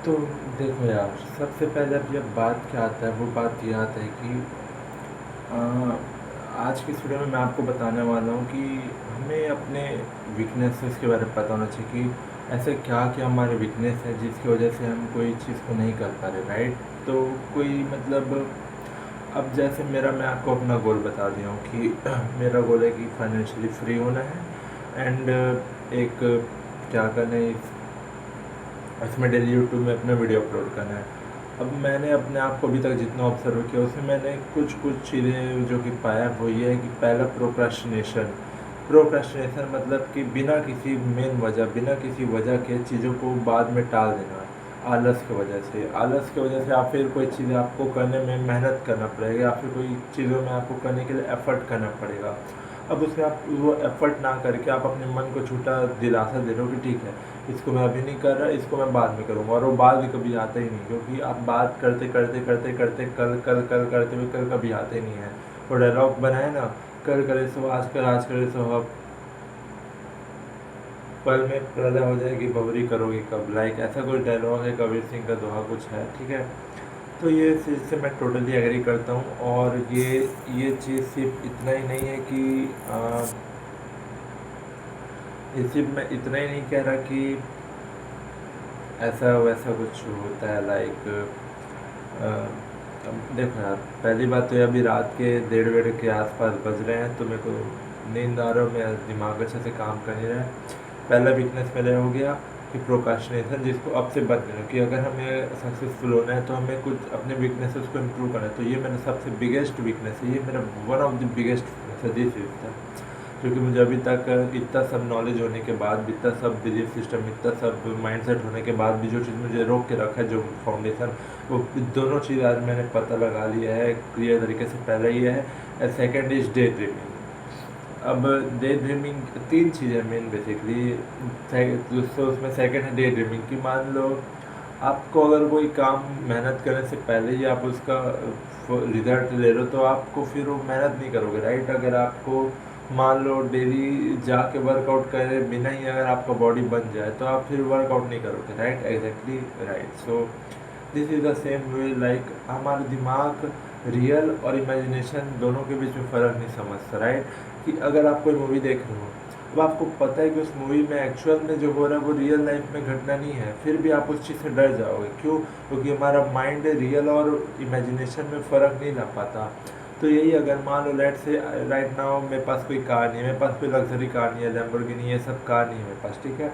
तो देखो यार, सबसे पहले अब जब बात क्या आता है, वो बात ये आता है कि अ, आज की इस वीडियो में मैं आपको बताने वाला हूँ कि हमें अपने वीकनेसेस के बारे में पता होना चाहिए कि ऐसे क्या क्या हमारे वीकनेस है जिसकी वजह से हम कोई चीज़ को नहीं कर पा रहे, राइट। तो कोई मतलब, अब जैसे मेरा, मैं आपको अपना गोल बता दिया हूँ कि मेरा गोल है कि फाइनेंशियली फ्री होना है एंड एक क्या करना है, इसमें डेली यूट्यूब में अपना वीडियो अपलोड करना है। अब मैंने अपने आप को अभी तक जितना ऑब्जर्व किया उसमें मैंने कुछ कुछ चीज़ें जो कि पाया वो ये है कि पहला प्रोक्रास्टिनेशन। प्रोक्रास्टिनेशन मतलब कि बिना किसी मेन वजह, बिना किसी वजह के चीज़ों को बाद में टाल देना। आलस की वजह से, आलस की वजह से आप फिर कोई चीज़ आपको करने में मेहनत करना पड़ेगा या फिर कोई चीज़ों में आपको करने के लिए एफर्ट करना पड़ेगा। अब उसमें आप वो एफर्ट ना करके आप अपने मन को झूठा दिलासा दे रहे हो कि ठीक है, इसको मैं अभी नहीं कर रहा, इसको मैं बाद में करूँगा, और वो बाद भी कभी आता ही नहीं, क्योंकि आप बात करते करते करते करते कल कल कल करते हुए कल कभी आते ही नहीं है। वो डायलॉग बनाए ना, कल करे सो आज कर, आज करे सो अब, पल में पैदा हो जाएगी बबरी करोगी कब, लाइक ऐसा कोई डायलॉग है, कबीर सिंह का दोहा कुछ है, ठीक है। तो ये चीज़ से मैं टोटली एग्री करता हूँ। और ये चीज़ सिर्फ इतना ही नहीं है कि ये सिर्फ मैं इतना ही नहीं कह रहा कि ऐसा वैसा कुछ होता है, लाइक अब देखो यार, पहली बात तो ये अभी रात के 1:30 के आसपास बज रहे हैं तो मेरे को नींद आ रहा है, मेरा दिमाग अच्छे से काम कर नहीं रहा है। पहला वीकनेस मेरा हो गया कि प्रोकास्टिनेशन, जिसको अब से बंद करें कि अगर हमें सक्सेसफुल होना है तो हमें कुछ अपने वीकनेसेस को इम्प्रूव करना है। तो ये मेरा सबसे बिगेस्ट वीकनेस है, ये मेरा one of the biggest weakness है, दिस इज द, क्योंकि मुझे अभी तक इतना सब नॉलेज होने के बाद भी, इतना सब बिलीफ सिस्टम, इतना सब माइंडसेट होने के बाद भी जो चीज़ मुझे रोक के रखा है, जो फाउंडेशन, वो दोनों चीज़ आज मैंने पता लगा लिया है क्लियर तरीके से। पहला ये है, सेकेंड इज डे ड्रीमिंग। अब डे ड्रीमिंग तीन चीज़ें मेन बेसिकली, दोस्तों उसमें सेकेंड है डे ड्रीमिंग, कि मान लो आपको अगर कोई काम मेहनत करने से पहले ही आप उसका रिजल्ट ले रहे हो तो आपको फिर वो मेहनत नहीं करोगे, राइट। अगर आपको मान लो डेली जाके वर्कआउट करे बिना ही अगर आपका बॉडी बन जाए तो आप फिर वर्कआउट नहीं करोगे, right, exactly right. So this is the same way, like हमारा दिमाग रियल और इमेजिनेशन दोनों के बीच में फ़र्क नहीं समझता, राइट। कि अगर आप कोई मूवी देख रहे हो, अब आपको पता है कि उस मूवी में एक्चुअल में जो हो रहा है वो रियल लाइफ में घटना नहीं है, फिर भी आप उस चीज़ से डर जाओगे, क्यों? क्योंकि हमारा माइंड रियल और इमेजिनेशन में फ़र्क नहीं ला पाता। तो यही, अगर मान लो लेट से राइट नाउ मेरे पास कोई कार नहीं है, मेरे पास कोई लग्जरी कार नहीं है, लैम्बोर्गिनी, ये सब कार नहीं है मेरे पास, ठीक है।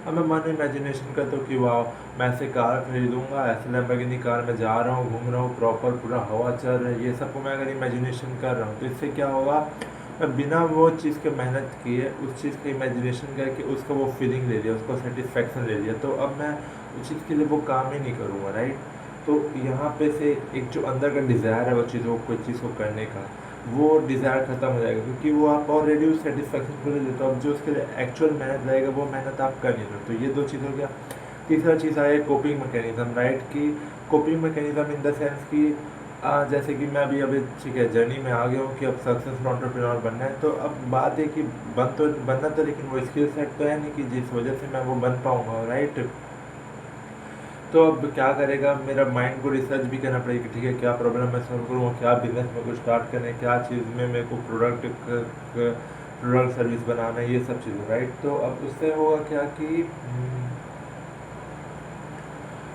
अब मैं मन में इमेजिनेशन करता हूँ कि वाह, मैं ऐसे कार खरीदूंगा, ऐसे लैम्बोर्गिनी कार में जा रहा हूँ, घूम रहा हूँ, प्रॉपर पूरा हवा चल रहा है, ये सबको मैं अगर इमेजिनेशन कर रहा हूँ तो इससे क्या होगा, मैं बिना वो चीज़ के मेहनत किए उस चीज़ का इमेजिनेशन करके उसका वो फीलिंग ले लिया, उसको सेटिस्फेक्शन ले लिया, तो अब मैं उस चीज़ के लिए वो काम ही नहीं करूँगा, राइट। तो यहाँ पे से एक जो अंदर का डिज़ायर है वो चीज़ों कोई चीज़ को करने का, वो डिज़ायर ख़त्म हो जाएगा, क्योंकि वो आप ऑलरेडी उस सेटिस्फेक्शन को ले लेते हो। अब जो उसके लिए एक्चुअल मेहनत लगेगा वो मेहनत आप कर नहीं रहे हो। तो ये दो चीज़ हो गया। तीसरा चीज़ है कोपिंग मैकेनिज़्म, राइट। कि coping mechanism in the sense कि जैसे कि मैं अभी अभी ठीक है जर्नी में आ गया हूँ कि अब सक्सेसफुल एंटरप्रेन्योर बनना है, तो अब बात है कि बनना तो, लेकिन वो स्किल सेट तो है नहीं कि जिस वजह से मैं वो बन पाऊँगा, राइट। तो अब क्या करेगा, मेरा माइंड को रिसर्च भी करना पड़ेगा कि ठीक है क्या प्रॉब्लम मैं सॉल्व करूँ, क्या बिजनेस में कुछ स्टार्ट करना है, क्या चीज़ में मेरे को प्रोडक्ट सर्विस बनाना है, ये सब चीज़ें, राइट। तो अब उससे होगा क्या कि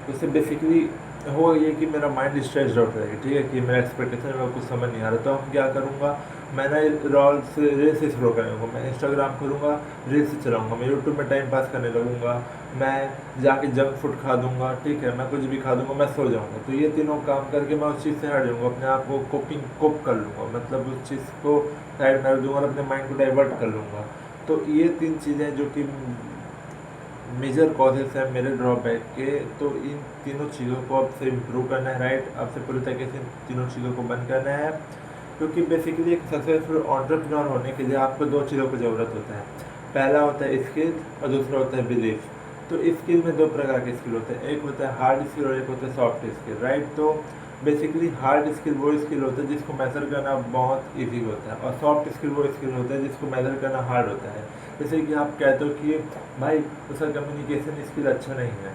उससे बेसिकली हुआ ये कि मेरा माइंड स्ट्रेस्ड आउट रहेगा, ठीक है, कि मेरा एक्सपेक्टेशन में कुछ समझ नहीं आ रहा। तो हम क्या करूँगा, मैं ना रील्स से शुरू करूँगा, मैं इंस्टाग्राम करूँगा, रील्स चलाऊँगा, मैं यूट्यूब में टाइम पास करने लगूँगा, मैं जाके जंक फूड खा दूँगा, ठीक है, मैं कुछ भी खा दूँगा, मैं सो जाऊँगा। तो ये तीनों काम करके मैं उस चीज़ से हट जाऊँगा, अपने आप को कोप कर लूँगा, मतलब उस चीज़ को साइड में रख दूँगा और अपने माइंड को डाइवर्ट कर लूँगा। तो ये तीन चीज़ें जो कि मेजर कॉजेस हैं मेरे ड्रॉबैक के, तो इन तीनों चीज़ों को आपसे इम्प्रूव करना है, राइट। आपसे पूरी तरीके से इन तीनों चीज़ों को बंद करना है, क्योंकि बेसिकली एक सक्सेसफुल एंटरप्रेन्योर होने के लिए आपको दो चीज़ों की ज़रूरत होता है। पहला होता है स्किल और दूसरा होता है बिलीफ। तो स्किल में दो प्रकार के स्किल होते हैं, एक होता है हार्ड स्किल और एक होता है सॉफ्ट स्किल, राइट। तो बेसिकली हार्ड स्किल वो स्किल होता है जिसको मेजर करना बहुत इजी होता है, और सॉफ्ट स्किल वो स्किल होता है जिसको मेजर करना हार्ड होता है। जैसे कि आप कहते हो कि भाई उसका कम्युनिकेशन स्किल अच्छा नहीं है,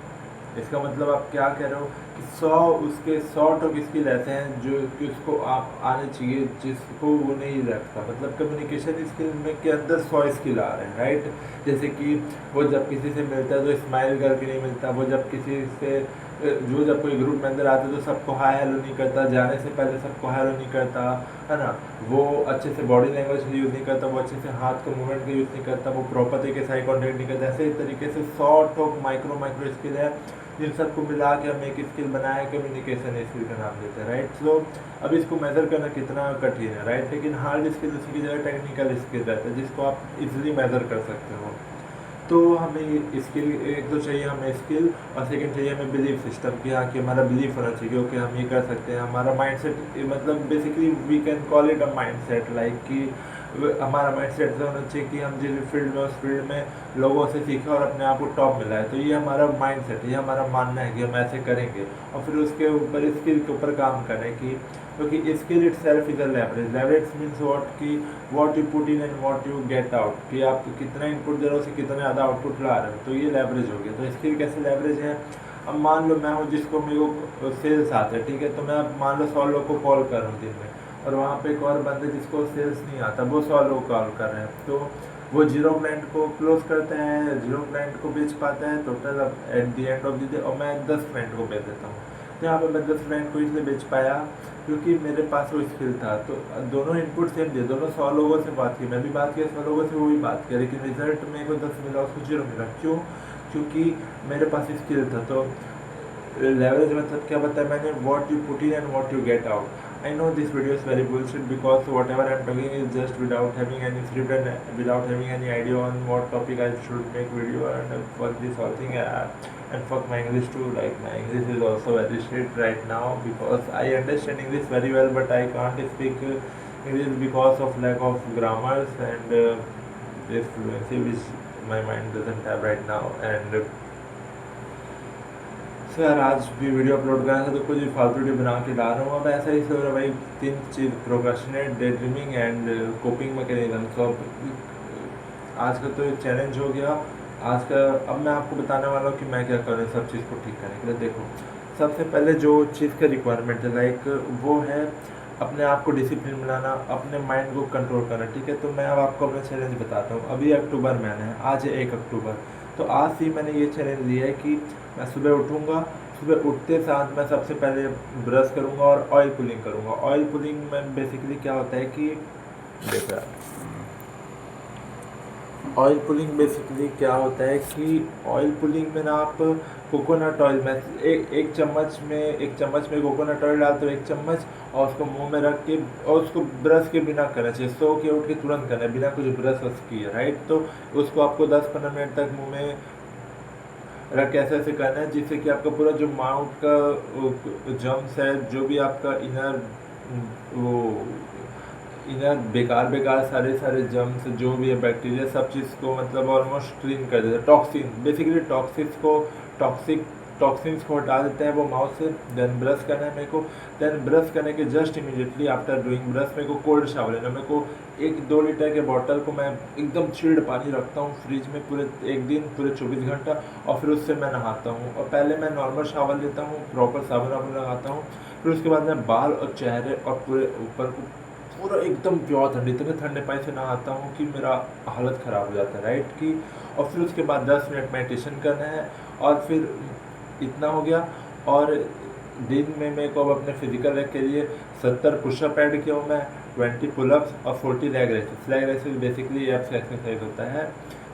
इसका मतलब आप क्या कह रहे हो कि 100 टॉप स्किल ऐसे हैं जो कि उसको आप आने चाहिए, जिसको वो नहीं रखता। मतलब कम्युनिकेशन स्किल में के अंदर 100 स्किल आ रहे हैं, राइट। जैसे कि वो जब किसी से मिलता है तो स्माइल करके नहीं मिलता, वो जब किसी से जो जब कोई ग्रुप में अंदर आता है तो सबको हाय हेलो नहीं करता, जाने से पहले सबको हाय हेलो नहीं करता, है ना। वो अच्छे से बॉडी लैंग्वेज यूज़ नहीं करता, वो अच्छे से हाथ का मूवमेंट का यूज़ नहीं करता, वो प्रॉपर तरीके से आई कॉन्टेक्ट नहीं करता। ऐसे तरीके से 100 टॉप माइक्रो स्किल है, जिन सबको मिला के हम एक स्किल बनाया, कम्युनिकेशन स्किल का नाम देते हैं, राइट। सो अब इसको मेज़र करना कितना कठिन है, राइट। लेकिन हार्ड स्किल उसी की जगह टेक्निकल स्किल रहता है, जिसको आप इजीली मेज़र कर सकते हो। तो हमें स्किल एक तो चाहिए हमें स्किल, और सेकंड चाहिए हमें बिलीफ सिस्टम कि हाँ कि हमारा बिलीफ होना चाहिए कि हम ये कर सकते हैं। हमारा माइंडसेट, मतलब basically we can call it a mindset, like कि हमारा माइंडसेट ऐसा होना चाहिए कि हम जिस फील्ड में, उस फील्ड में लोगों से सीखें और अपने आप को टॉप मिला है। तो ये हमारा माइंडसेट है, ये हमारा मानना है कि हम ऐसे करेंगे, और फिर उसके ऊपर स्किल के ऊपर काम करें कि क्योंकि skill itself is a leverage. Leverage means what कि what you put in and what you get out, कि आप कितना इनपुट दे रहे हो उससे कितना ज़्यादा आउटपुट ला रहे हो, तो ये लेवरेज हो गया। तो स्किल कैसे लेवरेज है? अब मान लो मैं हूँ जिसको मेरे को सेल्स आता है, ठीक है, तो मैं अब मान लो 100 लोग को कॉल कर रहा हूँ दिन में, और वहाँ पे एक और बंदे जिसको सेल्स नहीं आता, वो 100 लोग कॉल कर रहे हैं, तो वो 0 क्लाइंट को क्लोज करता है, 0 क्लाइंट को बेच पाता है total at the end of the day, और मैं 10 क्लाइंट को बेच देता हूँ। तो यहाँ पे मैं 10 क्लाइंट को इसलिए बेच पाया क्योंकि मेरे पास वो स्किल था। तो दोनों इनपुट सेम दिए, दोनों 100 लोगों से बात की, मैं भी बात किया 100 लोगों से, वो भी बात किया, लेकिन रिजल्ट मेरे को 10 मिला, उसको 0 मिला। क्यों? क्योंकि मेरे पास स्किल था। तो leverage method क्या बताया मैंने? what you put in and what you get out. I know this video is very bullshit because whatever I'm talking is just without having any script and without having any idea on what topic I should make video, and fuck this whole thing, and fuck my English too. Like my English is also very shit right now because I understand English very well, but I can't speak English because of lack of grammars and this fluency which my mind doesn't have right now. And तो यार आज भी video upload करना था तो कुछ भी फालतू वीडियो बना के डाल रहा हूँ। अब ऐसा ही हो रहा है भाई, 3 चीज़, procrastinate, daydreaming and coping mechanism. तो आज का तो चैलेंज हो गया आज का। अब मैं आपको बताने वाला हूँ कि मैं क्या करूँ सब चीज़ को ठीक करने के लिए। देखो, सबसे पहले जो चीज़ का रिक्वायरमेंट है, लाइक वो है अपने आप को डिसिप्लिन बनाना, अपने माइंड को कंट्रोल करना, ठीक है। तो मैं अब आपको अपना चैलेंज बताता हूँ। अभी अक्टूबर महीना है, आज है 1 अक्टूबर। तो आज से मैंने ये चैलेंज लिया है कि मैं सुबह उठूँगा, सुबह उठते साथ मैं सबसे पहले ब्रश करूँगा और ऑयल पुलिंग करूँगा। ऑयल पुलिंग में बेसिकली क्या होता है कि देखो, ऑयल पुलिंग बेसिकली क्या होता है कि ऑयल पुलिंग में ना आप कोकोनट ऑयल में एक चम्मच में कोकोनट ऑयल डालते हो, 1 चम्मच, और उसको मुंह में रख के, और उसको ब्रश के बिना करना चाहिए, सो के उठ के तुरंत करना है बिना कुछ ब्रश वश किए, राइट। तो उसको आपको 10-15 मिनट तक मुंह में रख के ऐसे करना है, जिससे कि आपका पूरा जो माउथ का जम्स है, जो भी आपका इनर बेकार सारे जम्स जो भी है, बैक्टीरिया, सब चीज़ को मतलब ऑलमोस्ट क्लीन कर देता है। टॉक्सिन, बेसिकली टॉक्सिन्स को हटा देते हैं वो माउथ से। देन ब्रश करना है मेरे को। देन ब्रश करने के just immediately after doing brush मेरे को कोल्ड शावर लेना। मेरे को 1-2 लीटर के बॉटल को मैं एकदम चिल्ड पानी रखता हूँ फ्रिज में पूरे 1 दिन, पूरे 24 घंटा, और फिर उससे मैं नहाता हूँ। और पहले मैं नॉर्मल शावर लेता हूँ, प्रॉपर साबुन लगाता हूँ, फिर उसके बाद मैं बाल और चेहरे और पूरे ऊपर को पूरा एकदम प्योर ठंडे, इतने ठंडे पानी से नहाता हूँ कि मेरा हालत ख़राब हो जाता है, राइट। कि और फिर उसके बाद 10 मिनट मेडिटेशन करना है, और फिर इतना हो गया। और दिन में मेरे को अब अपने फिजिकल के लिए 70 पुशअप ऐड किया हूँ मैं, 20 पुलअप्स और 40 leg raises. Leg raises basically abs exercise होता है।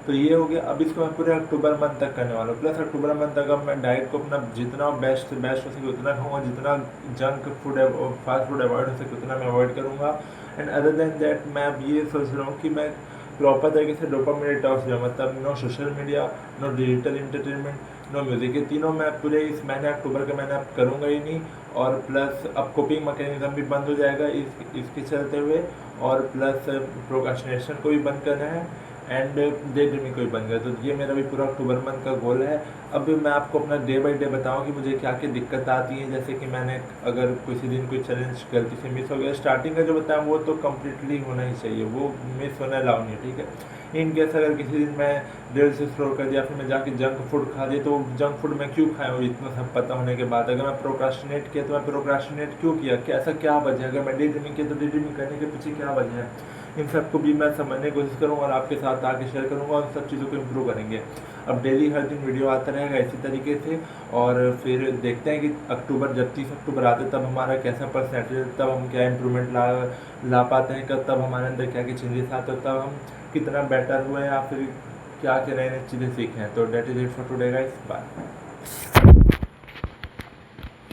तो ये हो गया। अब इसको मैं पूरे अक्टूबर मंथ तक करने वाला हूँ। प्लस अक्टूबर मंथ तक अब मैं डाइट को अपना जितना बेस्ट से बेस्ट हो सके उतना खाऊंगा, जितना junk food fast food avoid हो सके उतना मैं अवॉइड करूँगा। एंड अदर देन दैट मैं अब ये सोच रहा हूँ कि मैं प्रॉपर तरीके से डोपामाइन डिटॉक्स जाऊँ, मतलब no social media, no digital entertainment, no music. ये तीनों मैं पूरे इस महीने अक्टूबर के महीने अब करूँगा ही नहीं। और प्लस अब कोपिंग मैकेनिज्म भी बंद हो जाएगा इसके चलते हुए, और प्लस प्रोक्रेस्टिनेशन को भी बंद करना है। एंड डे ड्रीमिंग कोई बन गया। तो ये मेरा भी पूरा अक्टूबर मंथ का गोल है। अब मैं आपको अपना डे बाय डे बताऊँ कि मुझे क्या क्या दिक्कत आती है। जैसे कि मैंने अगर किसी दिन कोई चैलेंज गलती से मिस हो गया, स्टार्टिंग का जो बताया वो तो कम्प्लीटली होना ही चाहिए, वो मिस होना अलाउ नहीं है, ठीक है। इन केस अगर किसी दिन मैं रील्स स्क्रॉल कर दिया, फिर मैं जाके जंक फूड खा दिया, तो जंक फूड मैं क्यों खाया हूँ इतना सब पता होने के बाद। अगर मैं प्रोक्रास्टिनेट किया तो मैं प्रोक्रास्टिनेट क्यों किया, कैसा क्या वजह है। अगर मैं डे ड्रीमिंग किया तो डे ड्रीमिंग करने के पीछे क्या वजह है, इन सबको भी मैं समझने की कोशिश करूँगा और आपके साथ आके शेयर करूँगा और सब चीज़ों को इम्प्रूव करेंगे। अब डेली हर दिन वीडियो आता रहेगा इसी तरीके से। और फिर देखते हैं कि अक्टूबर, जब 30 अक्टूबर आते तब हमारा कैसा पर्सनैलिटी, तब हम क्या इम्प्रूवमेंट ला पाते हैं, कब तब हमारे अंदर क्या क्या चेंजेस आते हैं, तब हम कितना बेटर हुए या फिर क्या क्या नई नई चीज़ें सीखे हैं। तो that is it for today guys, bye.